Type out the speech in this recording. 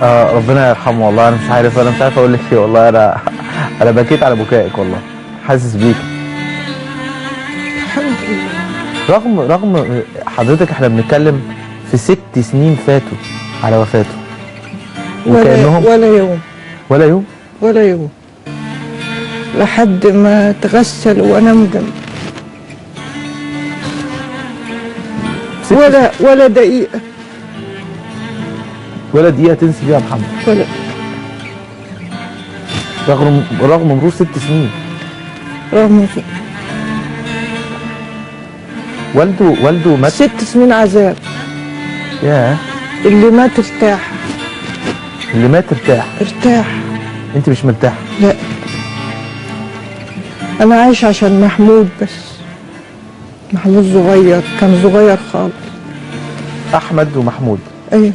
ربنا يرحمه والله. انا مش عارف اقول لك ايه والله. انا بكيت على بكائك والله، حاسس بيك. الحمد لله. رغم حضرتك احنا بنتكلم في 6 سنين فاتوا على وفاته، وكأنهم ولا يوم ولا يوم ولا يوم لحد ما اتغسل وانام جنبه. ولا دقيقة ولا دقيقة تنسي فيها محمد. ولا رغم مرور 6 سنين. رغم والده مات 6 سنين عذاب. ياه. اللي مات ارتاح. اللي مات ارتاح. انت مش مرتاحة؟ لا، انا عايش عشان محمود بس. محمود صغير، كان صغير خالص. احمد ومحمود. ايه.